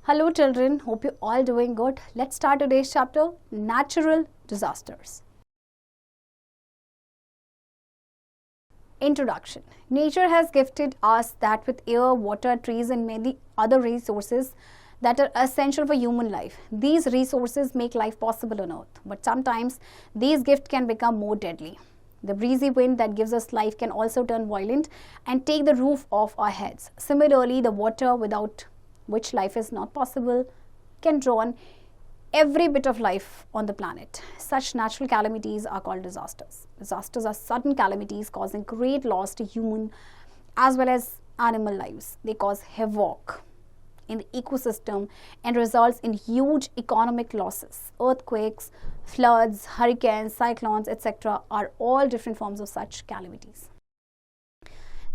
Hello children, hope you all doing good. Let's start today's chapter, Natural Disasters. Introduction. Nature has gifted us that with air, water, trees and many other resources that are essential for human life. These resources make life possible on earth, but sometimes these gifts can become more deadly. The breezy wind that gives us life can also turn violent and take the roof off our heads. Similarly, the water without which life is not possible, can drown every bit of life on the planet. Such natural calamities are called disasters. Disasters are sudden calamities causing great loss to human as well as animal lives. They cause havoc in the ecosystem and results in huge economic losses. Earthquakes, floods, hurricanes, cyclones, etc. are all different forms of such calamities.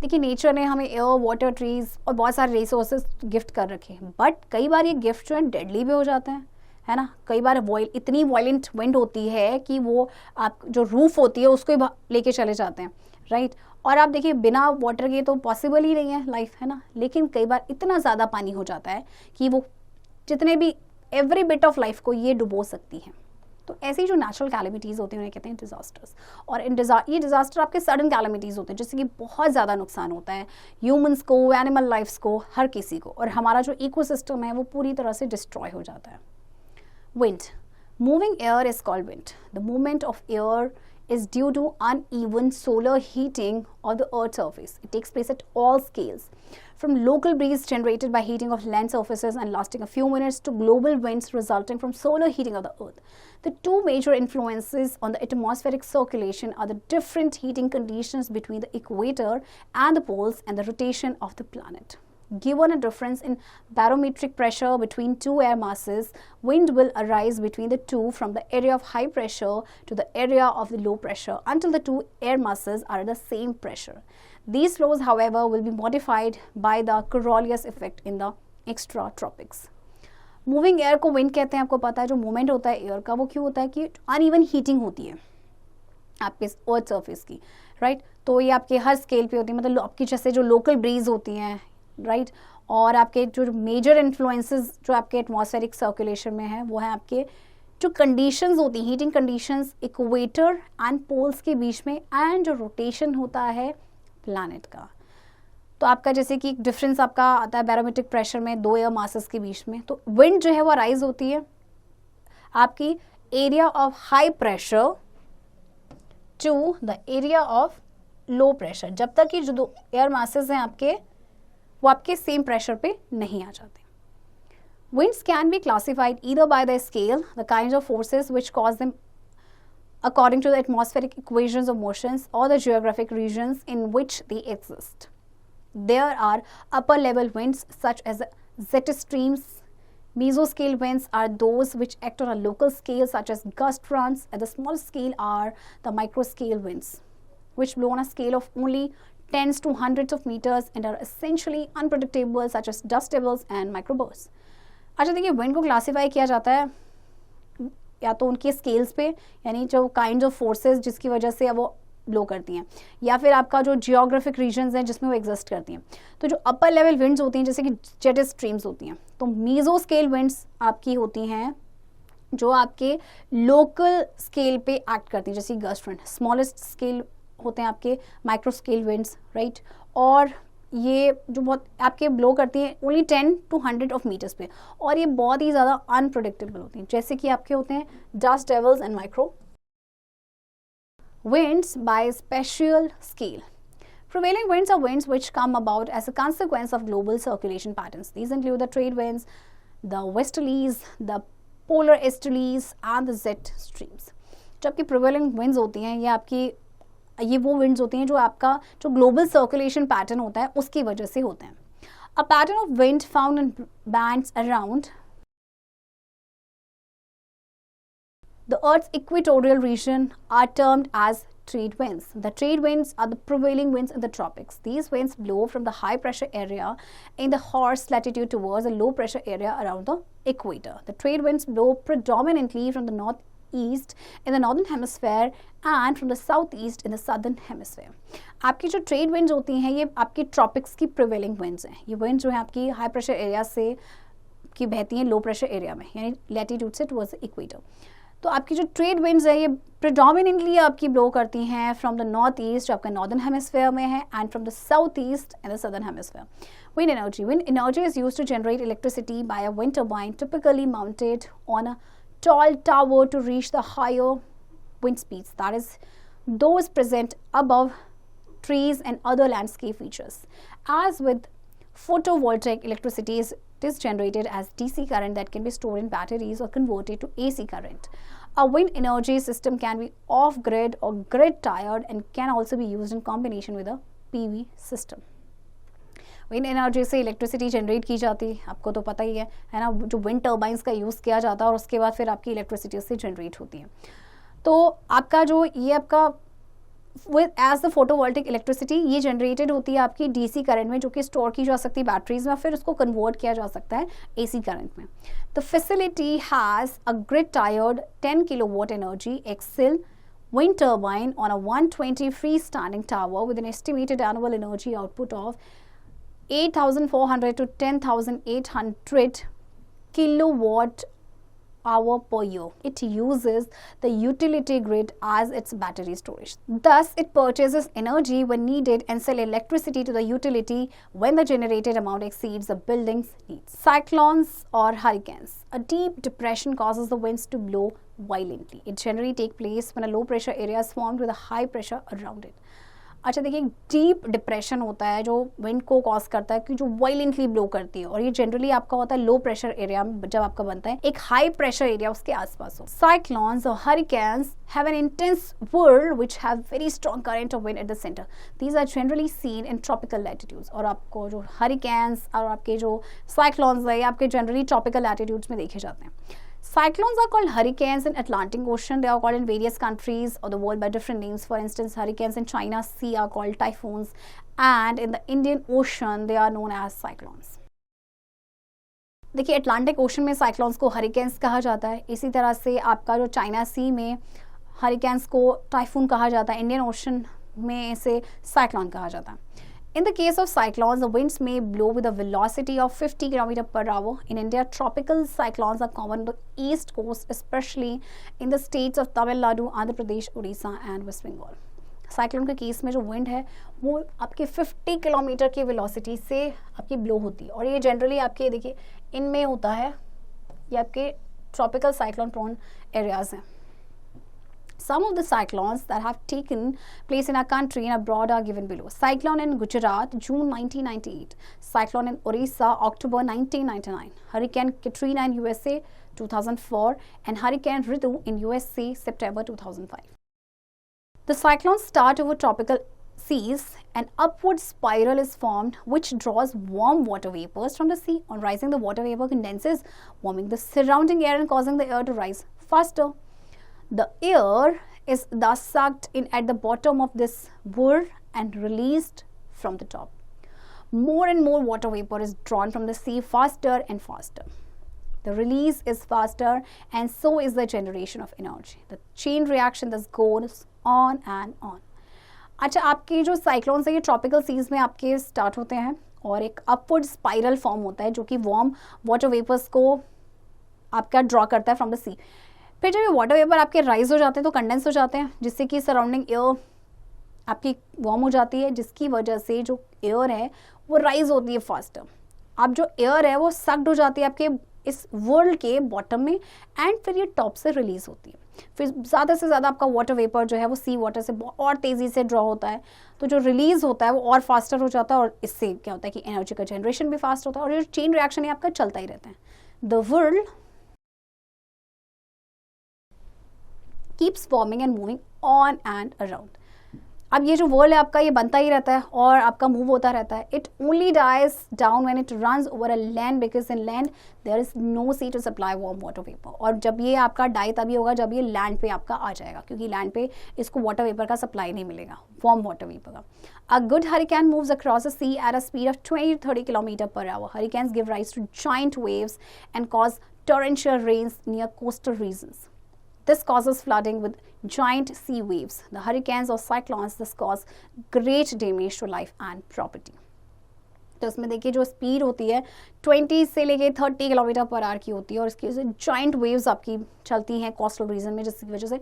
देखिए nature ने हमें air water trees और बहुत सारे resources gift कर रखे हैं, but कई बार ये गिफ्ट जो है डेडली भी हो जाते हैं, है ना. कई बार इतनी वायलेंट विंड होती है कि वो आप जो रूफ होती है उसको ही लेके चले जाते हैं, राइट. और आप देखिए बिना वाटर के तो पॉसिबल ही नहीं है लाइफ, है ना. लेकिन कई बार इतना ज़्यादा पानी हो जाता है कि वो जितने भी एवरी बिट ऑफ लाइफ को ये डुबो सकती हैं. तो ऐसी जो नेचुरल कैलेमिटीज़ होती हैं उन्हें कहते हैं डिजास्टर्स. और ये डिजास्टर आपके सडन कैलेमिटीज़ होते हैं जिससे कि बहुत ज़्यादा नुकसान होता है ह्यूमंस को, एनिमल लाइफ्स को, हर किसी को, और हमारा जो इकोसिस्टम है वो पूरी तरह से डिस्ट्रॉय हो जाता है. Wind. Moving air is called wind. The movement of air is due to uneven solar heating of the Earth's surface. It takes place at all scales, from local breeze generated by heating of land surfaces and lasting a few minutes to global winds resulting from solar heating of the Earth. The two major influences on the atmospheric circulation are the different heating conditions between the equator and the poles and the rotation of the planet. Given a difference in barometric pressure between two air masses, wind will arise between the two from the area of high pressure to the area of the low pressure until the two air masses are at the same pressure. These flows, however, will be modified by the Coriolis effect in the extratropics. Moving air को wind कहते हैं. आपको पता है जो movement होता है air का वो क्यों होता है कि uneven heating होती है आपके अर्थ सर्फेस की, राइट. तो ये आपके हर स्केल पे होती है, मतलब आपकी जैसे जो लोकल ब्रीज होती हैं, राइट. और आपके जो मेजर इन्फ्लुएंसेस जो आपके एटमॉस्फेरिक सर्कुलेशन में है वो है आपके जो कंडीशंस होती हैं, heating conditions equator and poles के बीच में, एंड जो रोटेशन होता है प्लैनेट का. तो आपका जैसे कि एक डिफरेंस आपका आता है बैरोमेट्रिक प्रेशर में दो एयर मासेस के बीच में. तो विंड जो है वो राइज होती है आपकी area of high pressure to the area of low pressure, जब तक कि जो दो एयर मासेस हैं आपके वो आपके सेम प्रेशर पे नहीं आ जाते. Winds can be classified either by their scale, the kinds of forces which cause them according to the atmospheric equations of motions, or the geographic regions in which they exist. There are upper level winds such as jet streams. Mesoscale winds are those which act on a local scale such as gust fronts. At the small scale are the microscale winds, which blow on a scale of only tens to hundreds of meters and are essentially unpredictable such as dust devils and microbursts. अच्छा देखिए wind को classify किया जाता है या तो उनके scales पे, यानी जो काइंड ऑफ फोर्सेस जिसकी वजह से वो ब्लो करती हैं, या फिर आपका जो जियोग्राफिक रीजन्स हैं जिसमें वो एग्जिस्ट करती हैं. तो जो अपर लेवल विंड्स होती हैं जैसे कि जेट स्ट्रीम्स होती हैं, तो मीजो स्केल विंड्स आपकी होती हैं जो आपके लोकल स्केल पे एक्ट करती हैं, जैसे गस्ट फ्रंट. स्मॉलेस्ट स्केल होते हैं आपके माइक्रो स्केल विंड्स, राइट. और ये जो बहुत आपके ब्लो करती हैं ओनली 10 to 100 ऑफ मीटर्स पे, और ये बहुत ही ज़्यादा अनप्रेडिक्टेबल होती हैं, जैसे कि आपके होते हैं dust dwells and micro winds by spatial scale. Prevailing winds are winds which come about as a consequence of global circulation patterns. These include the trade winds, the westerlies, the polar easterlies and the jet streams. जो आपकी prevailing winds होती हैं ये वो winds होती हैं जो आपका जो global circulation pattern होता है उसकी वजह से होते हैं. A pattern of wind found in bands around the Earth's equatorial region are termed as trade winds. The trade winds are the prevailing winds in the tropics. These winds blow from the high pressure area in the horse latitude towards the low pressure area around the equator. The trade winds blow predominantly from the northeast in the northern hemisphere and from the southeast in the southern hemisphere. आपकी जो trade winds होती हैं ये आपकी tropics की prevailing winds हैं. ये winds जो है आपकी high pressure area से आपकी बहती हैं लो प्रेशर एरिया में, यानी लैटिट्यूड से टुवर्ड्स द इक्वेटर। तो आपकी जो ट्रेड विंड्स है ये प्रिडोमिनेंटली आपकी ब्लो करती हैं फ्रॉम द नॉर्थ ईस्ट, जो आपका नॉर्दर्न हेमिस्फेयर में है, and from the south east and the southern hemisphere. Wind energy is used to generate electricity by a wind turbine typically mounted on a tall tower to reach the higher wind speeds, that is those present above trees and other landscape features. As with photovoltaic electricity, it is generated as DC current that can be stored in batteries or converted to AC current. A wind energy system can be off-grid or grid-tied and can also be used in combination with a PV system. Wind energy से electricity generate की जाती है, आपको तो पता ही है ना, जो विंड टर्बाइंस का यूज़ किया जाता है और उसके बाद फिर आपकी इलेक्ट्रिसिटी उससे जनरेट होती है। तो आपका जो ये आपका with as the photovoltaic electricity ये जनरेटेड होती है आपकी डीसी करंट में, जो कि स्टोर की जा सकती है बैटरीज में, फिर उसको कन्वर्ट किया जा सकता है एसी करंट में। The facility has a grid टायर्ड 10 kilowatt energy excel wind turbine on a 120 freestanding tower with an estimated annual energy output of 8,400 to 10,800 kilowatt hour per year. It uses the utility grid as its battery storage. Thus, it purchases energy when needed and sells electricity to the utility when the generated amount exceeds the building's needs. Cyclones or hurricanes. A deep depression causes the winds to blow violently. It generally takes place when a low pressure area is formed with a high pressure around it. अच्छा देखिए, deep depression होता है जो wind को cause करता है कि जो वायलेंटली ब्लो करती है, और ये जनरली आपका होता है लो प्रेशर एरिया में जब आपका बनता है एक हाई प्रेशर एरिया उसके आसपास हो। साइक्लोन्स और hurricanes have an intense whirl which have very strong current of wind at the center. These are generally seen in tropical latitudes. और आपको जो हरिकेन्स और आपके जो साइक्लोन्स है ये आपके जनरली ट्रॉपिकल लैटिट्यूड्स में देखे जाते हैं। Cyclones are called hurricanes in Atlantic Ocean. They are called in various countries of the world by different names. For instance, hurricanes in China Sea are called typhoons, and in the Indian Ocean they are known as cyclones. देखिए, Atlantic ocean में cyclones को hurricanes कहा जाता है, इसी तरह से आपका जो चाइना सी में हरिकेन्स को टाइफून कहा जाता है, इंडियन ओशन में इसे साइक्लोन कहा जाता है। In the case of cyclones, the winds may blow with a velocity of 50 km per hour. In India, tropical cyclones are common on the east coast, especially in the states of Tamil Nadu, Andhra Pradesh, Odisha and West Bengal. Cyclone के case में जो wind है वो आपके 50 kilometre की velocity से आपकी blow होती है, और ये जनरली आपके देखिए इनमें होता है, ये आपके ट्रॉपिकल साइक्लोन प्रोन एरियाज हैं। Some of the cyclones that have taken place in our country and abroad are given below. Cyclone in Gujarat, June 1998. Cyclone in Orissa, October 1999. Hurricane Katrina in USA, 2004. And Hurricane Ritu in USA, September 2005. The cyclones start over tropical seas. An upward spiral is formed which draws warm water vapors from the sea. On rising, the water vapor condenses, warming the surrounding air and causing the air to rise faster. The air is thus sucked in at the bottom of this whirl and released from the top. More and more water vapor is drawn from the sea faster and faster. The release is faster and so is the generation of energy. The chain reaction thus goes on and on. अच्छा, आपके जो cyclones है ये tropical seize में आपके start होते हैं और एक अपवर्ड स्पाइरल फॉर्म होता है जो कि वार्म वाटर वेपर्स को आपका ड्रॉ करता है फ्रॉम द सी। फिर जब ये वाटर वेपर आपके राइज हो जाते हैं तो कंडेंस हो जाते हैं, जिससे कि सराउंडिंग एयर आपकी वार्म हो जाती है, जिसकी वजह से जो एयर है वो राइज होती है फास्टर। अब जो एयर है वो सक्ड हो जाती है आपके इस वर्ल्ड के बॉटम में एंड फिर ये टॉप से रिलीज होती है। फिर ज़्यादा से ज़्यादा आपका वाटर वेपर जो है वो सी वाटर से और तेज़ी से ड्रॉ होता है, तो जो रिलीज होता है वो और फास्टर हो जाता है और इससे क्या होता है कि एनर्जी का जनरेशन भी फास्ट होता है और ये चेन रिएक्शन है आपका चलता ही रहता है। The world keeps forming and moving on and around. अब ये जो वर्ल्ड है आपका ये बनता ही रहता है और आपका मूव होता रहता है। It only dies down when it runs over a land because in land there is no sea to supply warm water vapour. और जब ये आपका डाई तभी होगा जब ये लैंड पे आपका आ जाएगा, क्योंकि लैंड पे इसको वाटर वेपर का सप्लाई नहीं मिलेगा, वार्म वाटर वेपर का। A good hurricane moves across the sea at a speed of 20 to 30 kilometre per hour. Hurricanes give rise to giant waves and cause torrential rains near coastal regions. This causes flooding with giant sea waves. The hurricanes or cyclones thus cause great damage to life and property. तो उसमें देखिए जो speed होती है 20 से लेके 30 kilometre per our की होती है और इसकी वजह से जॉइंट वेव्स आपकी चलती हैं कोस्टल रीजन में, जिसकी वजह से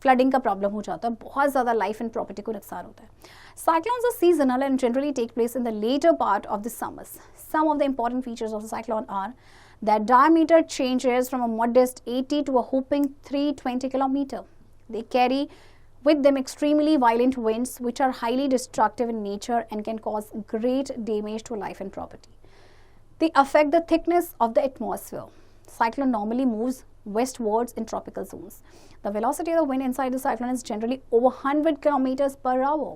फ्लडिंग का प्रॉब्लम हो जाता है, बहुत ज़्यादा लाइफ एंड प्रॉपर्टी को नुकसान होता है. Cyclones are seasonal and generally take place in the later part of the summers. Some of the important features of a cyclone are that diameter changes from a modest 80 to a whopping 320 kilometer. They carry with them extremely violent winds which are highly destructive in nature and can cause great damage to life and property. They affect the thickness of the atmosphere. Cyclone normally moves westwards in tropical zones. The velocity of the wind inside the cyclone is generally over 100 kilometers per hour.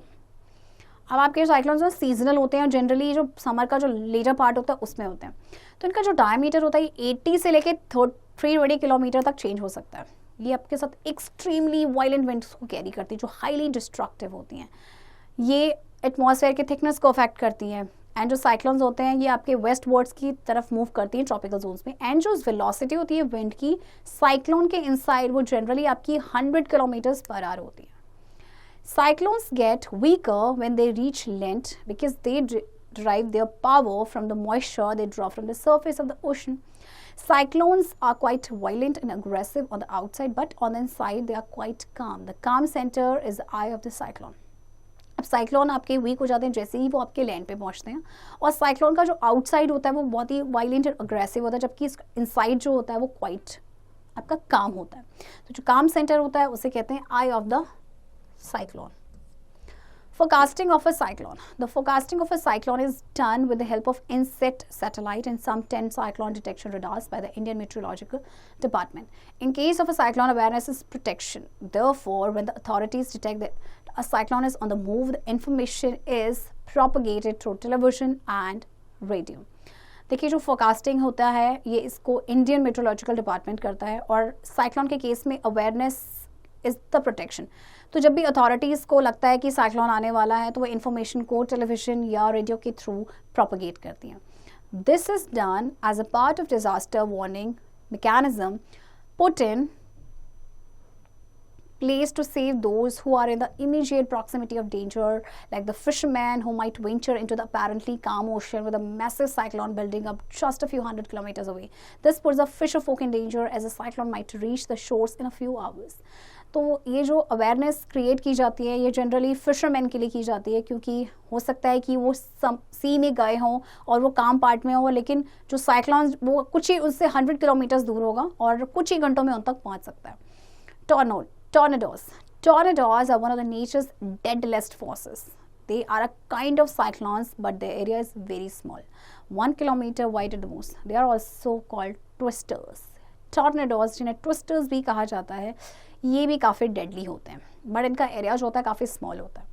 अब आपके cyclones जो seasonal होते हैं और generally जो summer का जो letter part होता है उसमें होते हैं, तो इनका जो डायमीटर होता है 80 से लेके 320 किलोमीटर तक चेंज हो सकता है. ये आपके साथ एक्सट्रीमली वायलेंट विंड्स को कैरी करती है जो हाईली डिस्ट्रक्टिव होती हैं. ये एटमॉस्फेयर के थिकनेस को अफेक्ट करती हैं. एंड जो साइक्लोन्स होते हैं ये आपके वेस्ट वर्ड्स की तरफ मूव करती हैं ट्रॉपिकल जोन्स में. एंड जो वेलोसिटी होती है विंड की साइक्लोन के इनसाइड वो जनरली आपकी 100 किलोमीटर्स पर आवर होती है. Cyclones get weaker when they reach land because they derive their power from the moisture they draw from the surface of the ocean. Cyclones are quite violent and aggressive on the outside, but on the inside they are quite calm. The calm center is the eye of the cyclone. अब cyclone आपके week हो जाते हैं जैसे ही वो आपके land पे पहुंचते हैं, और साइक्लोन का जो आउटसाइड होता है वो बहुत ही वायलेंट और अग्रेसिव होता है, जबकि इनसाइड जो होता है वो क्वाइट आपका काम होता है. तो जो काम सेंटर होता है उसे कहते हैं eye of the cyclone. Forecasting of a cyclone. The forecasting of a cyclone is done with the help of INSET satellite and some 10 cyclone detection radars by the Indian Meteorological Department. In case of a cyclone, awareness is protection. Therefore, when the authorities detect that a cyclone is on the move, the information is propagated through television and radio. देखिए जो forecasting होता है ये इसको Indian meteorological department करता है, और cyclone के केस में अवेयरनेस इज द प्रोटेक्शन. तो जब भी अथॉरिटीज़ को लगता है कि साइक्लोन आने वाला है तो वो इन्फॉर्मेशन को टेलीविजन या रेडियो के थ्रू प्रोपगेट करती हैं. This is done as a part of disaster warning mechanism put in place to save those who are in the immediate proximity of danger, like the fishermen who might venture into the apparently calm ocean with a massive cyclone building up just a few hundred kilometers away. This puts the fisher folk in danger as the cyclone might reach the shores in a few hours. तो ये जो awareness create की जाती है ये generally fisherman के लिए की जाती है, क्योंकि हो सकता है कि वो सी में गए हों और वो काम पार्ट में हो, लेकिन जो साइक्लोन वो कुछ ही उससे 100 किलोमीटर दूर होगा और कुछ ही घंटों में उन तक पहुँच सकता है. Tornadoes. Tornadoes are one of the nature's deadliest forces. They are a kind of cyclones, but their area is very small, 1 kilometer wide at the most. They are also called twisters. Tornadoes, जिन्हें twisters भी कहा जाता है, ये भी काफ़ी deadly होते हैं, but इनका एरिया जो होता है काफ़ी small होता है.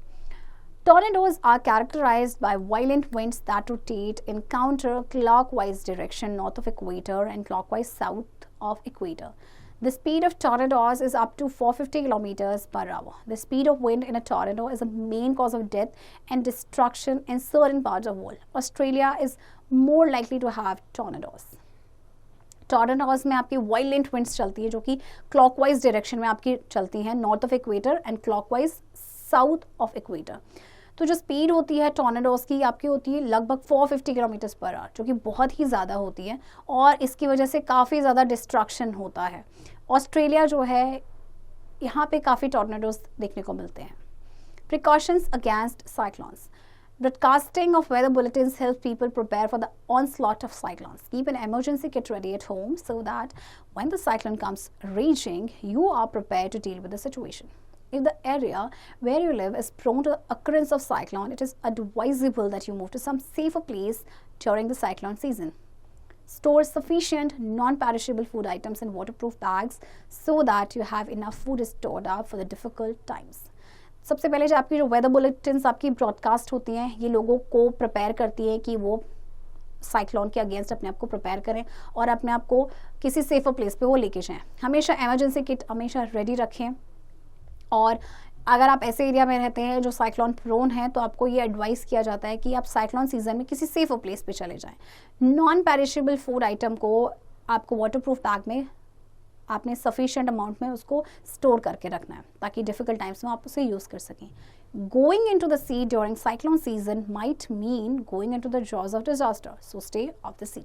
Tornadoes are characterized by violent winds that rotate in counter-clockwise direction north of equator and clockwise south of equator. The speed of tornadoes is up to 450 kilometers per hour. The speed of wind in a tornado is a main cause of death and destruction in certain parts of the world. Australia is more likely to have tornadoes. Tornadoes में आपकी violent winds चलती है जो कि clockwise direction में आपकी चलती हैं north of equator and clockwise south of equator. तो जो स्पीड होती है टॉर्नेडोज की आपकी होती है लगभग 450 किलोमीटर पर आवर, जो कि बहुत ही ज़्यादा होती है और इसकी वजह से काफ़ी ज़्यादा डिस्ट्रक्शन होता है. ऑस्ट्रेलिया जो है यहाँ पे काफ़ी टॉर्नेडोज देखने को मिलते हैं. Precautions against cyclones. Broadcasting of weather bulletins helps people prepare for the onslaught of cyclones. Keep an emergency kit ready at home so that when the cyclone comes raging, you are prepared to deal with the situation. If the area where you live is prone to the occurrence of cyclone, it is advisable that you move to some safer place during the cyclone season. Store sufficient non-perishable food items in waterproof bags so that you have enough food stored up for the difficult times. सबसे पहले जो आपकी जो weather bulletins आपकी broadcast होती हैं ये लोगों को प्रिपेयर करती हैं कि वो साइक्लोन के अगेंस्ट अपने आप को प्रिपेयर करें और अपने आप को किसी सेफर प्लेस पे वो लेके जाएं. हमेशा इमरजेंसी किट हमेशा रेडी रखें, और अगर आप ऐसे एरिया में रहते हैं जो साइक्लोन प्रोन है तो आपको ये एडवाइस किया जाता है कि आप साइक्लोन सीजन में किसी सेफर प्लेस पे चले जाएं. नॉन पेरिशेबल फूड आइटम को आपको वाटरप्रूफ बैग में आपने सफिशिएंट अमाउंट में उसको स्टोर करके रखना है ताकि डिफिकल्ट टाइम्स में आप उसे यूज़ कर सकें. Going into the sea during cyclone season might mean going into the jaws of disaster, so stay off the sea.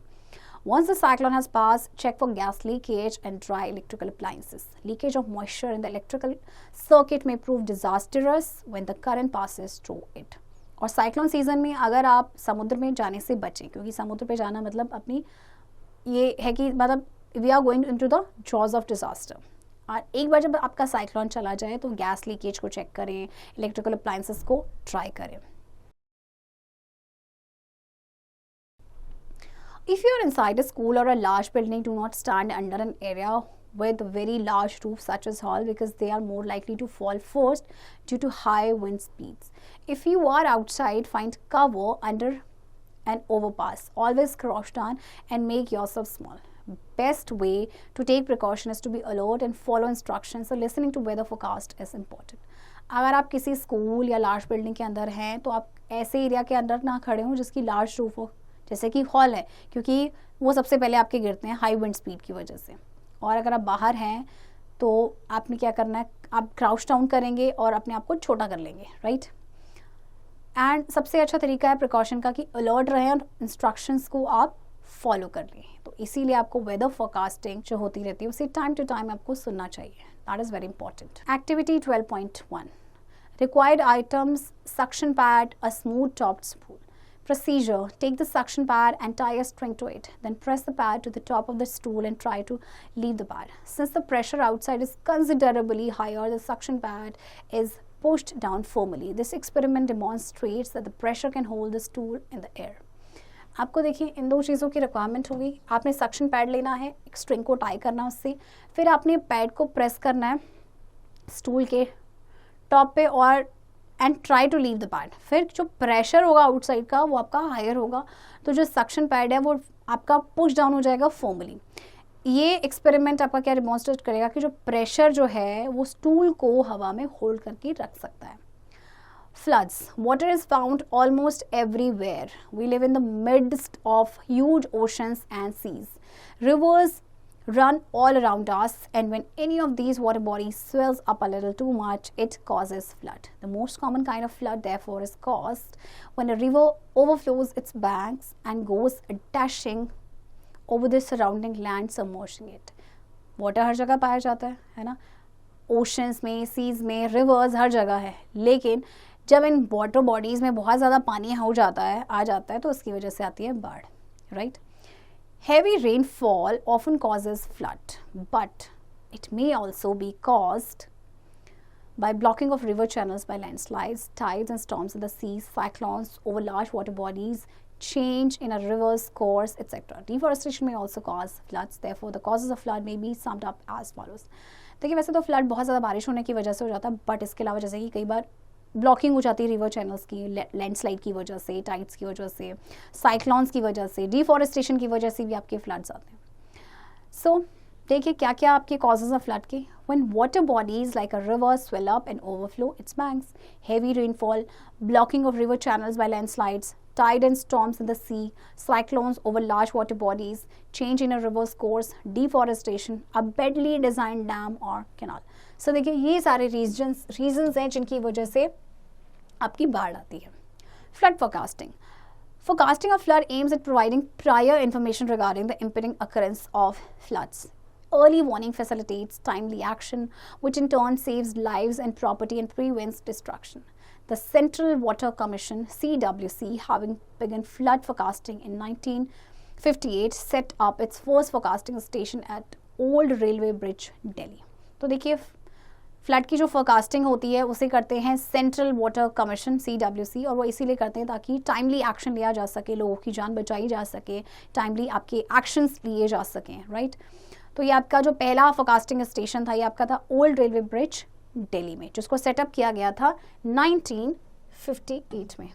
Once the cyclone has passed, check for gas leakage and dry electrical appliances. Leakage of moisture in the electrical circuit may prove disastrous when the current passes through it. और cyclone season में अगर आप समुद्र में जाने से बचें, क्योंकि समुद्र पे जाना मतलब अपनी ये है कि मतलब we are going into the jaws of disaster. और एक बार जब आपका साइक्लोन चला जाए तो गैस लीकेज को चेक करें, इलेक्ट्रिकल अप्लायंसेस को ट्राई करें. If you are inside a school or a large building, do not stand under an area with very large roofs such as hall because they are more likely to fall first due to high wind speeds. If you are outside, find cover under an overpass. Always crouch down and make yourself small. Best way to take precaution is to be alert and follow instructions. So listening to weather forecast is important. अगर आप किसी school या large building के अंदर हैं तो आप ऐसे एरिया के अंदर ना खड़े हों जिसकी लार्ज रूफ हो, जैसे कि हॉल है, क्योंकि वो सबसे पहले आपके गिरते हैं हाई विंड स्पीड की वजह से. और अगर आप बाहर हैं तो आपने क्या करना है, आप क्राउच डाउन करेंगे और अपने आप को छोटा कर लेंगे, राइट. एंड सबसे अच्छा तरीका है प्रिकॉशन का कि अलर्ट रहें और इंस्ट्रक्शंस को आप फॉलो कर लें. तो इसीलिए आपको वेदर फोरकास्टिंग जो होती रहती है उसे टाइम टू टाइम आपको सुनना चाहिए. That is very important. Activity 12.1 required items suction pad, a smooth topped spool. Procedure: take the suction pad and tie a string to it. Then press the pad to the top of the stool and try to leave the pad. Since the pressure outside is considerably higher, the suction pad is pushed down firmly. This experiment demonstrates that the pressure can hold the stool in the air. आपको देखिए इन दो चीज़ों की requirement होगी. आपने suction pad लेना है, एक स्ट्रिंग को टाई करना है उससे, फिर आपने पैड को प्रेस करना है स्टूल के टॉप पे और and try to leave the pad. फिर जो प्रेशर होगा आउटसाइड का वो आपका हायर होगा, तो जो सक्शन पैड है वो आपका पुश डाउन हो जाएगा फॉर्मली. ये एक्सपेरिमेंट आपका क्या डिमॉन्स्ट्रेट करेगा कि जो प्रेशर जो है वो स्टूल को हवा में होल्ड करके रख सकता है. Floods. Water is found almost everywhere. We live in the midst of huge oceans and seas. Rivers run all around us, and when any of these water bodies swells up a little too much, it causes flood. The most common kind of flood, therefore, is caused when a river overflows its banks and goes dashing over the surrounding land, submerging it. Water हर जगह पाया जाता है ना, oceans में, seize में, reverse हर जगह है. लेकिन जब इन वाटर बॉडीज़ में बहुत ज़्यादा पानी हो जाता है, आ जाता है, तो उसकी वजह से आती है बाढ़, right. Heavy rainfall often causes flood, but it may also be caused by blocking of river channels by landslides, tides and storms in the seas, cyclones over large water bodies, change in a river's course, etc. Deforestation may also cause floods. Therefore, the causes of flood may be summed up as follows. देखिए वैसे तो flood बहुत ज़्यादा बारिश होने की वजह से हो जाता है, बट इसके अलावा जैसे कि कई बार ब्लॉकिंग हो जाती है रिवर चैनल्स की, लैंडस्लाइड की वजह से, टाइड्स की वजह से, साइक्लॉन्स की वजह से, डिफॉरेस्टेशन की वजह से भी आपके फ्लड्स आते हैं. सो देखिए क्या क्या आपके कॉजेज ऑफ फ्लड के. When water bodies like a river swell up and overflow its banks, heavy rainfall, blocking of river channels by landslides, tide and storms in the sea, cyclones over large water bodies, change in a river's course, deforestation, a badly designed dam or canal. So देखिए ये सारे reasons हैं जिनकी वजह से आपकी बाढ़ आती है. Flood forecasting. Forecasting of flood aims at providing prior information regarding the impending occurrence of floods. Early warning facilitates timely action, which in turn saves lives and property and prevents destruction. The Central Water Commission, CWC, having begun flood forecasting in 1958, set up its first forecasting station at Old Railway Bridge, Delhi. तो देखिए flood की जो forecasting होती है उसे करते हैं central water commission CWC, और वो इसीलिए करते हैं ताकि टाइमली एक्शन लिया जा सके, लोगों की जान बचाई जा सके, टाइमली आपके एक्शंस लिए जा सकें, राइट. तो ये आपका जो पहला फोरकास्टिंग स्टेशन था ये आपका था ओल्ड रेलवे ब्रिज दिल्ली में, जिसको सेटअप किया गया था 1958 में.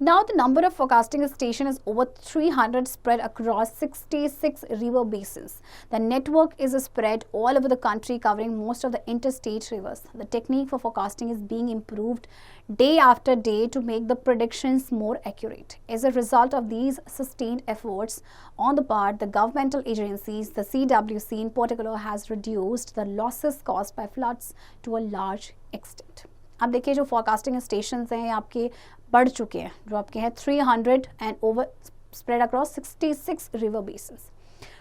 Now, the number of forecasting stations is over 300 spread across 66 river basins. The network is spread all over the country, covering most of the interstate rivers. The technique for forecasting is being improved day after day to make the predictions more accurate. As a result of these sustained efforts on the part of the governmental agencies, the CWC in particular has reduced the losses caused by floods to a large extent. आप देखिए जो forecasting station हैं आपके बढ़ चुके हैं, जो आपके हैं 300 and over spread across 66 river basis.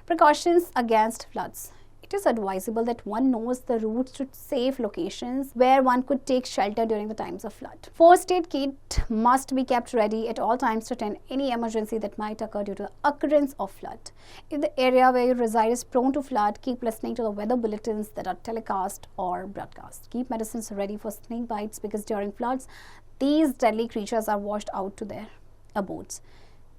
Precautions against floods. It is advisable that one knows the routes to safe locations where one could take shelter during the times of flood. First aid kit must be kept ready at all times to attend any emergency that might occur due to the occurrence of flood. If the area where you reside is prone to flood, keep listening to the weather bulletins that are telecast or broadcast. Keep medicines ready for snake bites because during floods, these deadly creatures are washed out to their abodes.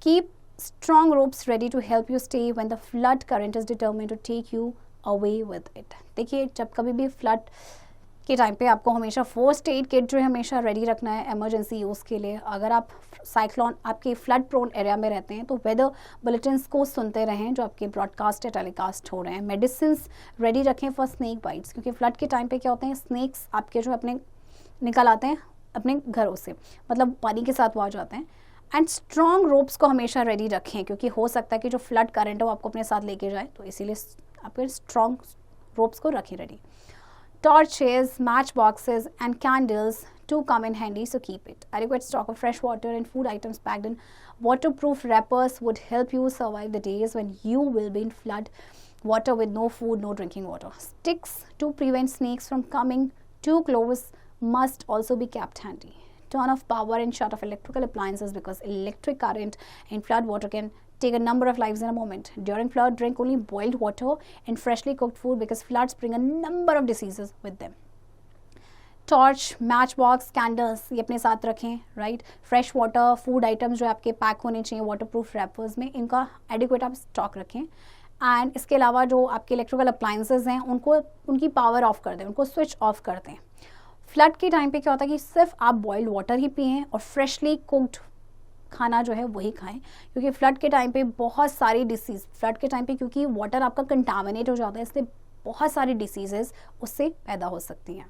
Keep strong ropes ready to help you stay when the flood current is determined to take you away with it. देखिए जब कभी भी flood के time पे आपको हमेशा first aid kit जो है हमेशा रेडी रखना है इमरजेंसी यूज़ के लिए. अगर आप साइक्लोन आपके फ्लड प्रोन एरिया में रहते हैं तो वेदर बुलेटिन्स को सुनते रहें जो आपके ब्रॉडकास्ट या टेलीकास्ट हो रहे हैं. मेडिसिन्स रेडी रखें फॉर स्नेक बाइट्स, क्योंकि फ्लड के टाइम पे क्या होते हैं, स्नेक्स आपके जो अपने निकल आते हैं अपने घरों से, मतलब पानी के साथ वो आ जाते हैं. एंड स्ट्रॉन्ग रोप्स को हमेशा रेडी रखें, क्योंकि हो सकता है कि जो फ्लड करंट है वो आपको अपने साथ लेके जाए, तो इसीलिए आप स्ट्रॉन्ग रोप्स को रखें ready. Torches, match boxes and candles to come in handy, so keep it. Adequate stock of fresh water and food items packed in waterproof wrappers would help you survive the days when you will be in flood water with no food, no drinking water. Sticks to prevent snakes from coming too close must also be kept handy. Turn off power and shut off electrical appliances because electric current in flood water can take a number of lives in a moment. During flood, drink only boiled water and freshly cooked food because floods bring a number of diseases with them. Torch, match box, candles ये अपने साथ रखें, right. Fresh water, food items जो आपके pack होने चाहिए waterproof rappers में, इनका एडिक्वेट आप स्टॉक रखें. एंड इसके अलावा जो आपके इलेक्ट्रिकल अप्लाइंसेज हैं उनको उनकी पावर ऑफ कर दें, उनको स्विच ऑफ कर दें. फ्लड के टाइम पे क्या होता है कि सिर्फ आप बॉइल्ड वाटर ही पिएं और फ्रेशली कुक्ड खाना जो है वही खाएं, क्योंकि फ्लड के टाइम पे बहुत सारी डिसीज़ फ्लड के टाइम पे क्योंकि वाटर आपका कंटामिनेट हो जाता है, इसलिए बहुत सारी डिसीजेज उससे पैदा हो सकती हैं.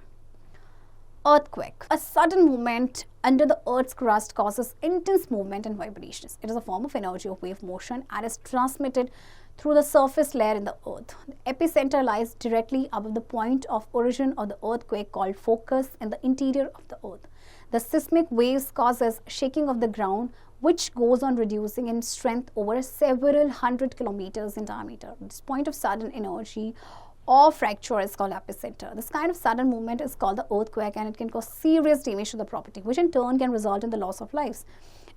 Earthquake. A sudden movement under the Earth's crust causes intense movement and vibrations. It is a form of energy of wave motion and is transmitted through the surface layer in the Earth. The epicenter lies directly above the point of origin of the earthquake called focus in the interior of the Earth. The seismic waves causes shaking of the ground, which goes on reducing in strength over several hundred kilometers in diameter. This point of sudden energy or fracture is called epicenter. This kind of sudden movement is called the earthquake, and it can cause serious damage to the property, which in turn can result in the loss of lives.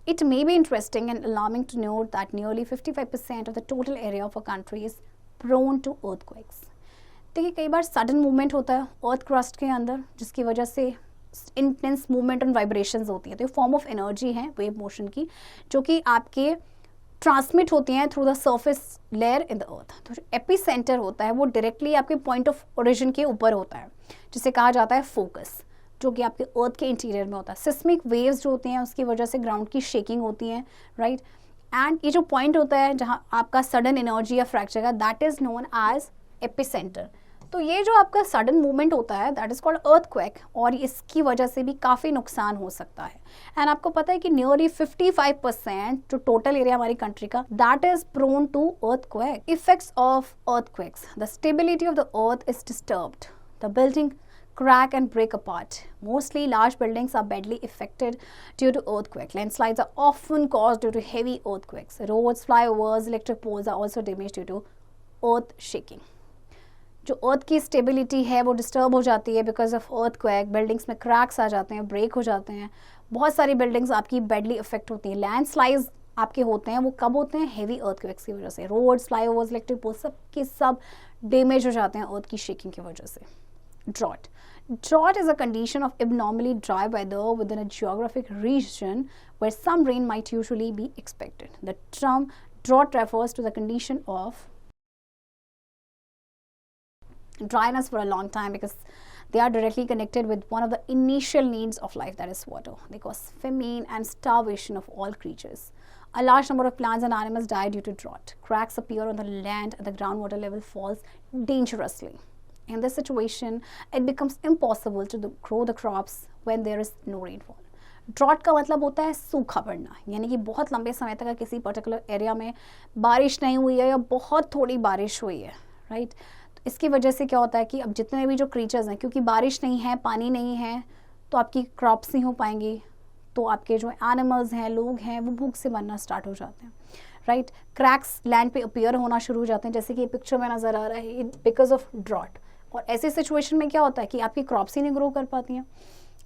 It may be interesting and alarming to note that nearly 55% of the total area of a country is prone to earthquakes. देखिए कई बार sudden movement होता है earth crust के अंदर, जिसकी वजह से intense movement and vibrations होती है. तो ये फॉर्म ऑफ एनर्जी है वेव मोशन की, जो कि आपके ट्रांसमिट होती हैं through the surface layer in the earth. तो जो एपी सेंटर होता है वो डायरेक्टली आपके पॉइंट ऑफ ओरिजिन के ऊपर होता है, जिसे कहा जाता है फोकस, जो कि आपके अर्थ के इंटीरियर में होता है. सिस्मिक वेव्स जो होती हैं उसकी वजह से ग्राउंड की शेकिंग होती है, राइट. एंड ये जो पॉइंट होता है जहाँ आपका सडन एनर्जी या फ्रैक्चर का, that is known as epicentre. तो ये जो आपका सडन मूवमेंट होता है दैट इज कॉल्ड अर्थक्वेक, और इसकी वजह से भी काफ़ी नुकसान हो सकता है. एंड आपको पता है कि नियरली 55% जो टोटल एरिया हमारी कंट्री का that is prone to earthquake. Effects of earthquakes. The stability of the earth is disturbed. The building crack and break apart. Mostly large buildings are badly affected due to earthquake. Landslides are often caused due to heavy earthquakes. Roads, flyovers, electric poles are also damaged due to earth shaking. जो अर्थ की stability है वो disturb हो जाती है because of earthquake. Buildings में cracks आ जाते हैं, ब्रेक हो जाते हैं, बहुत सारी बिल्डिंग्स आपकी बैडली अफेक्ट होती हैं. लैंडस्लाइड्स आपके होते हैं, वो कब होते हैं? हेवी अर्थक्वेक्स की वजह से. रोड्स, फ्लाईओवर्स, इलेक्ट्रिक पोल्स सब के सब डैमेज हो जाते हैं अर्थ की शेकिंग की वजह से. Drought. Drought is a condition of abnormally dry weather within a geographic region where some rain might usually be expected. The term drought refers to the condition of dryness for a long time because they are directly connected with one of the initial needs of life, that is water. They cause famine and starvation of all creatures. A large number of plants and animals die due to drought. Cracks appear on the land and the groundwater level falls dangerously. In this situation, it becomes impossible to grow the crops when there is no rainfall. Drought का मतलब होता है सूखा पड़ना, यानी कि बहुत लंबे समय तक किसी पर्टिकुलर एरिया में बारिश नहीं हुई है या बहुत थोड़ी बारिश हुई है, राइट। तो इसकी वजह से क्या होता है कि अब जितने भी जो क्रीचर्स हैं, क्योंकि बारिश नहीं है, पानी नहीं है, तो आपकी क्रॉप्स नहीं हो पाएंगी, तो आपके जो एनिमल्स हैं, लोग हैं, वो भूख से मरना स्टार्ट हो जाते हैं, राइट। क्रैक्स लैंड पे अपीयर होना शुरू हो जाते हैं, जैसे कि ये पिक्चर में नज़र आ रहा है, बिकॉज ऑफ ड्रॉट। और ऐसी सिचुएशन में क्या होता है कि आपकी क्रॉप्स ही नहीं ग्रो कर पाती हैं।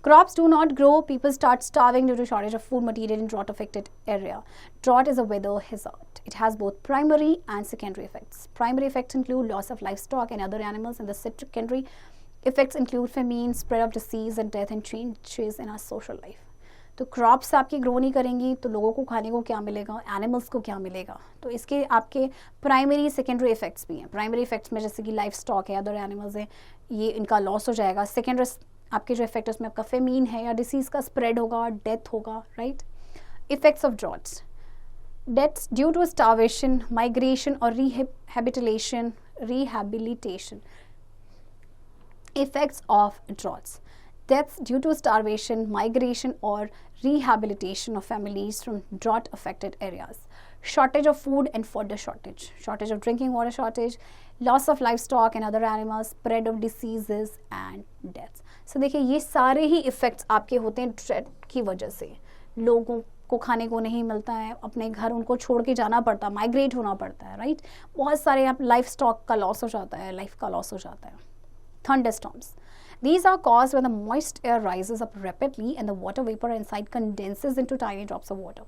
Crops do not grow, people start starving due to shortage of food material in drought affected area. Drought is a weather hazard. It has both primary and secondary effects. Primary effects include loss of livestock and other animals, and the secondary effects include famine, spread of disease and death, and changes in our social life. तो crops आपकी grow नहीं करेंगी तो लोगों को खाने को क्या मिलेगा, एनिमल्स को क्या मिलेगा। तो इसके आपके प्राइमरी सेकेंडरी इफेक्ट्स भी हैं। प्राइमरी इफेक्ट्स में जैसे कि लाइफ स्टॉक है, अदर एनिमल्स हैं, ये इनका लॉस हो जाएगा। सेकेंडरी आपके जो इफेक्ट है उसमें आपका फेमीन है या डिसीज़ का स्प्रेड होगा, डेथ होगा, right. Effects of droughts, deaths due to starvation, migration और rehabilitation. Effects of droughts: deaths due to starvation, migration or rehabilitation of families from drought affected areas, shortage of food and fodder shortage of drinking water shortage, loss of livestock and other animals, spread of diseases and deaths. So देखिए ये सारे ही effects आपके होते हैं drought की वजह से। लोगों को खाने को नहीं मिलता है, अपने घर उनको छोड़ के जाना पड़ता है, माइग्रेट होना पड़ता है, राइट। बहुत सारे आप लाइफ स्टॉक का लॉस हो जाता है, लाइफ का लॉस हो जाता है। Thunderstorms. These are caused when the moist air rises up rapidly and the water vapor inside condenses into tiny drops of water.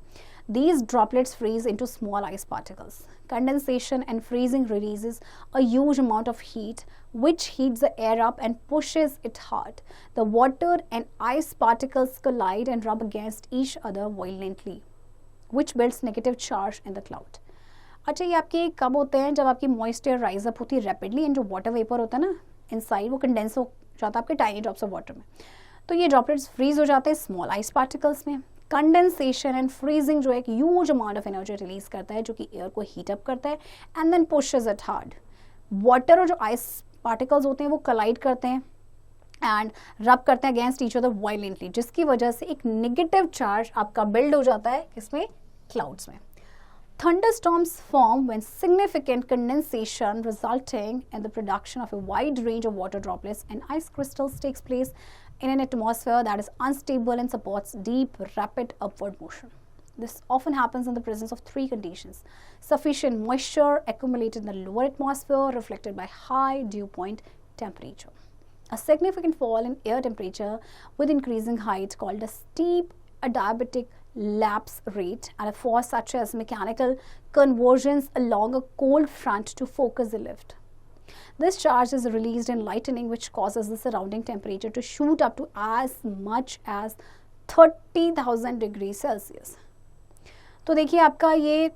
These droplets freeze into small ice particles. Condensation and freezing releases a huge amount of heat, which heats the air up and pushes it hard. The water and ice particles collide and rub against each other violently, which builds negative charge in the cloud. अच्छा, ये आपके कब होते हैं? जब आपकी moist air rise up होती है rapidly and जो water vapor होता है ना इनसाइड, वो कंडेंस हो जाता है आपके टाइनी ड्रॉप्स ऑफ वाटर में, तो ये ड्रॉपलेट्स फ्रीज हो जाते हैं स्मॉल आइस पार्टिकल्स में। कंडेंसेशन एंड फ्रीजिंग जो है एक huge amount of energy release करता है, जो कि एयर को हीट अप करता है and then pushes it hard. Water और जो आइस पार्टिकल्स होते हैं वो कलाइड करते हैं एंड रब करते हैं अगेंस्ट ईच अदर वायलेंटली, जिसकी वजह से एक नेगेटिव चार्ज आपका बिल्ड हो जाता है इसमें, क्लाउड्स में। Thunderstorms form when significant condensation resulting in the production of a wide range of water droplets and ice crystals takes place in an atmosphere that is unstable and supports deep, rapid upward motion. This often happens in the presence of three conditions: sufficient moisture accumulated in the lower atmosphere reflected by high dew point temperature, a significant fall in air temperature with increasing height called a steep adiabatic lapse rate, and a force such as mechanical conversions along a cold front to focus the lift. This charge is released in lightning, which causes the surrounding temperature to shoot up to as much as 30,000 degrees Celsius. तो देखिए आपका ये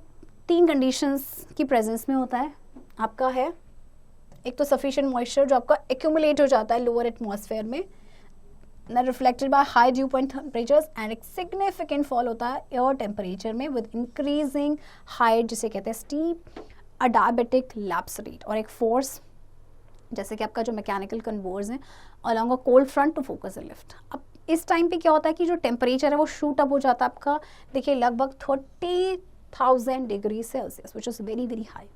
तीन conditions की presence में होता है। आपका है एक तो सफिशिएंट मॉइस्चर जो आपका एक्यूमुलेट हो जाता है लोअर एटमॉस्फेयर में, reflected by high due point temperatures, and एक सिग्निफिकेंट फॉल होता है एयर टेम्परेचर में विद इंक्रीजिंग हाइट, जिसे कहते हैं स्टीप अडायबेटिक लैप्स रेट, और एक फोर्स जैसे कि आपका जो मैकेनिकल कन्वर्स हैं along a cold front to focus the lift. अब इस टाइम पे क्या होता है कि जो टेम्परेचर है वो शूट अप हो जाता है आपका, देखिए लगभग 30,000 degree Celsius, which is very very high.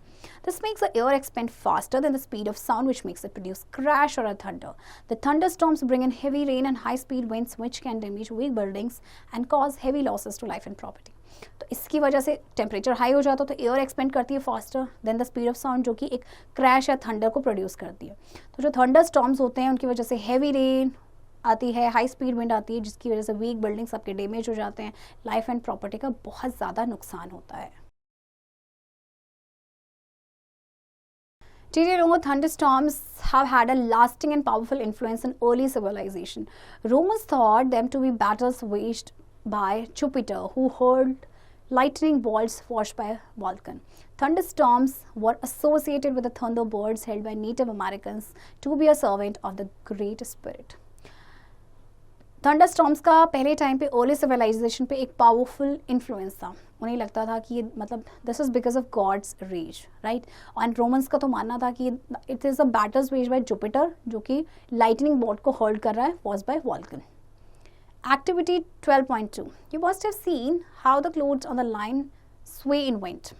This makes the air expand faster than the speed of sound, which makes it produce crash or a thunder. The thunderstorms bring in heavy rain and high-speed winds, which can damage weak buildings and cause heavy losses to life and property. तो इसकी वजह से temperature high हो जाता है तो air expand करती है faster than the speed of sound, जो कि एक क्रैश या थंडर को प्रोड्यूस करती है. तो जो थंडर स्टॉर्म्स होते हैं उनकी वजह से हैवी रेन आती है, हाई स्पीड विंड आती है, जिसकी वजह से वीक बिल्डिंग्स आपके डैमेज हो जाते हैं, लाइफ एंड प्रॉपर्टी का बहुत ज़्यादा नुकसान होता है. Did you know thunderstorms have had a lasting and powerful influence in early civilization? Romans thought them to be battles waged by Jupiter, who hurled lightning bolts forged by a volcan. Thunderstorms were associated with the thunderbirds held by Native Americans to be a servant of the Great Spirit. Thunderstorms का पहले time पे early civilisation पे एक powerful influence था. उन्हें लगता था कि मतलब this is because of God's rage, right. And Romans का तो मानना था कि it is a battles wage by Jupiter, जो कि लाइटनिंग बोल्ट को होल्ड कर रहा है, was by Vulcan. Activity 12.2. You must have seen how the clouds on the line sway in wind.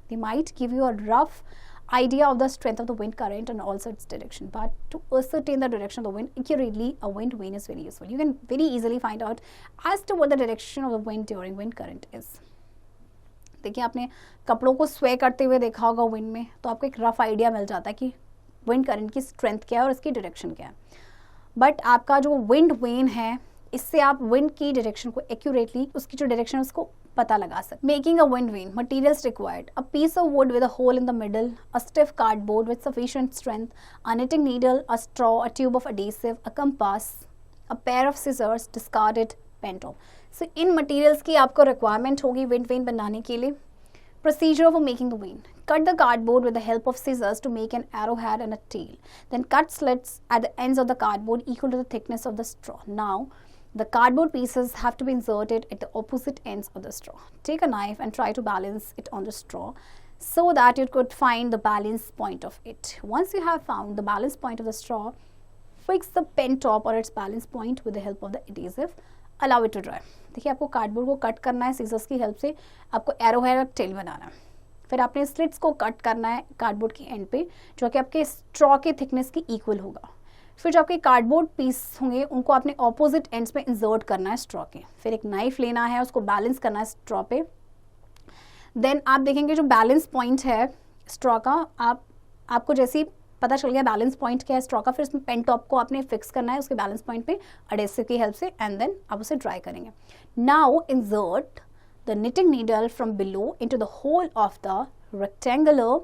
They might give you a rough idea of the strength of the wind current and also its direction. But to ascertain the direction of the wind accurately, a wind vane is very useful. You can very easily find out as to what the direction of the wind during wind current is. देखिए, आपने कपड़ों को स्वे करते हुए देखा होगा wind में, तो आपको एक रफ आइडिया मिल जाता है कि विंड करंट की स्ट्रेंथ क्या है और इसकी डायरेक्शन क्या है. बट आपका जो विंड वेन है, इससे आप विंड की डायरेक्शन को एक्यूरेटली, उसकी जो डायरेक्शन है उसको पता लगा सकते. Making a wind vane, materials required: a piece of wood with a hole in the middle, a stiff cardboard with sufficient strength, a knitting needle, a straw, a tube of adhesive, a compass, a pair of scissors, discarded pen top. So in materials की आपको requirement होगी wind vane बनाने के लिए. Procedure for making the vane: cut the cardboard with the help of scissors to make an arrowhead and a tail. Then cut slits at the ends of the cardboard equal to the thickness of the straw. Now, the cardboard pieces have to be inserted at the opposite ends of the straw. Take a knife and try to balance it on the straw so that you could find the balance point of it. Once you have found the balance point of the straw, fix the pen top or its balance point with the help of the adhesive. Allow it to dry. देखिए, आपको cardboard को cut करना है seizures की help से, आपको arrowhead और tell बनाना है. फिर आपने स्लिट्स को कट करना है कार्डबोर्ड के एंड पे, जो कि आपके स्ट्रॉ के थिकनेस की इक्वल होगा. फिर जो आपके कार्डबोर्ड पीस होंगे उनको आपने ऑपोजिट एंड्स में इंसर्ट करना है स्ट्रॉ के. फिर एक नाइफ लेना है, उसको बैलेंस करना है स्ट्रॉ पे. देन आप देखेंगे जो बैलेंस पॉइंट है स्ट्रॉ का, आपको जैसे ही पता चल गया बैलेंस पॉइंट क्या है स्ट्रॉ का, फिर इसमें पेन टॉप को आपने फिक्स करना है उसके बैलेंस पॉइंट पे एडेसिव की हेल्प से, एंड देन आप उसे ड्राई करेंगे. Now insert the knitting needle from below into the hole of the rectangular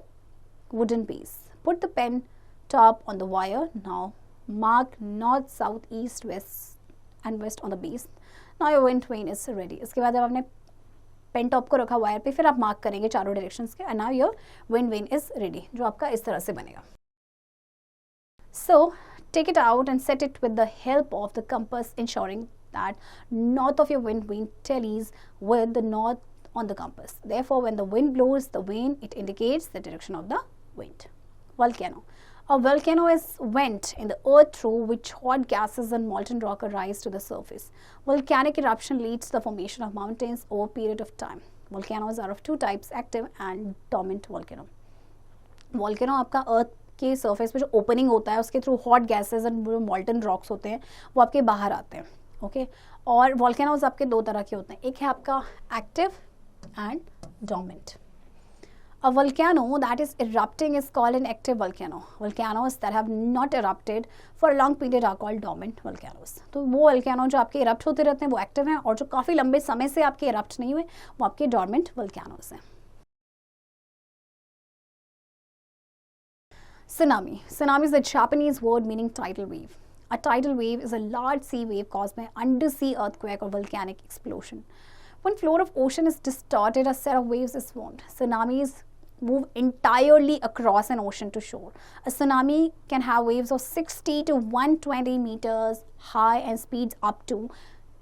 wooden base. Put the pen top on the wire. Now mark north, south, east, west and west on the base. Now your wind vane is ready. इसके बाद जब आपने pen top को रखा wire पे, फिर आप mark करेंगे चारों डायरेक्शंस के, and now your wind vane is ready, जो आपका इस तरह से बनेगा. So take it out and set it with the help of the compass, ensuring that north of your wind vane tallies with the north on the compass. Therefore, when the wind blows the vane, it indicates the direction of the wind. Volcano. A volcano is vent in the earth through which hot gases and molten rock arise to the surface. Volcanic eruption leads to the formation of mountains over a period of time. Volcanoes are of two types, active and dormant volcano. Volcano आपका अर्थ के surface पे जो opening होता है उसके through hot gases and मॉल्टन rocks होते हैं, वो आपके बाहर आते हैं. ओके, और वॉल्केनोज आपके दो तरह के होते हैं, एक है आपका active and dominant. A volcano that is erupting is called an active volcano. Volcanoes that have not erupted for a long period are called dormant volcanoes. तो वो volcano जो आपके erupt होते रहते हैं वो active हैं, और जो काफ़ी लंबे समय से आपके erupt नहीं हुए वो आपके dormant volcanoes हैं. Tsunami. Tsunami is a Japanese word meaning tidal wave. A tidal wave is a large sea wave caused by undersea earthquake or volcanic explosion. When floor of ocean is distorted, a set of waves is formed. Tsunamis move entirely across an ocean to shore. A tsunami can have waves of 60 to 120 meters high and speeds up to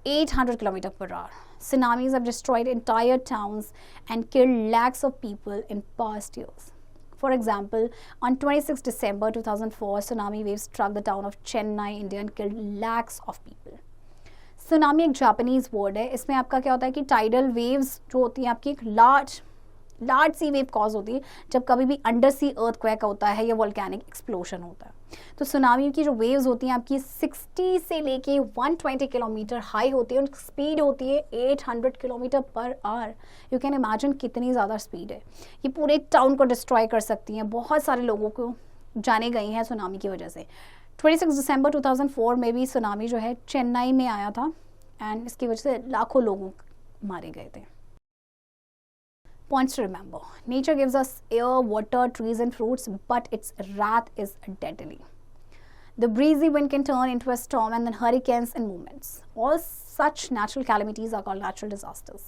800 km per hour. Tsunamis have destroyed entire towns and killed lakhs of people in past years. For example, on 26 December 2004, tsunami waves struck the town of Chennai, India and killed lakhs of people. Tsunami एक Japanese word है. इसमें आपका क्या होता है कि tidal waves जो होती हैं आपकी एक लार्ज सी वेव कॉज होती है जब कभी भी अंडर सी अर्थक्वेक होता है या वोल्केनिक एक्सप्लोशन होता है. तो सुनामी की जो वेव्स होती हैं आपकी 60 से लेके 120 किलोमीटर हाई होती है, उनकी स्पीड होती है 800 kilometre per our. You can imagine कितनी ज़्यादा स्पीड है. ये पूरे टाउन को डिस्ट्रॉय कर सकती हैं. बहुत सारे लोगों को जाने गई हैं सुनामी की वजह से. 26 दिसंबर 2004 में भी सुनामी जो है चेन्नई में आया था, एंड इसकी वजह से लाखों लोग मारे गए थे. Points to remember. Nature gives us air, water, trees and fruits, but its wrath is deadly. The breezy wind can turn into a storm and then hurricanes and movements. All such natural calamities are called natural disasters.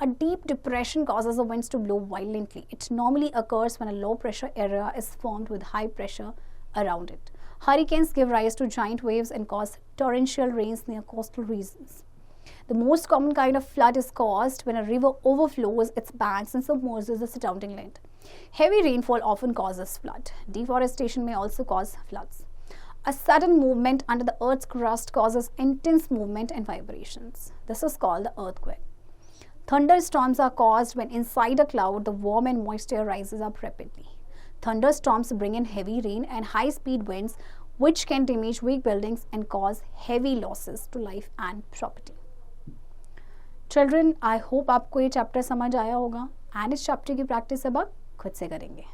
A deep depression causes the winds to blow violently. It normally occurs when a low pressure area is formed with high pressure around it. Hurricanes give rise to giant waves and cause torrential rains near coastal regions. The most common kind of flood is caused when a river overflows its banks and submerges the surrounding land. Heavy rainfall often causes flood. Deforestation may also cause floods. A sudden movement under the Earth's crust causes intense movement and vibrations. This is called the earthquake. Thunderstorms are caused when inside a cloud the warm and moisture rises up rapidly. Thunderstorms bring in heavy rain and high-speed winds which can damage weak buildings and cause heavy losses to life and property. Children, I hope आपको ये chapter समझ आया होगा and इस chapter की practice अब आप खुद से करेंगे.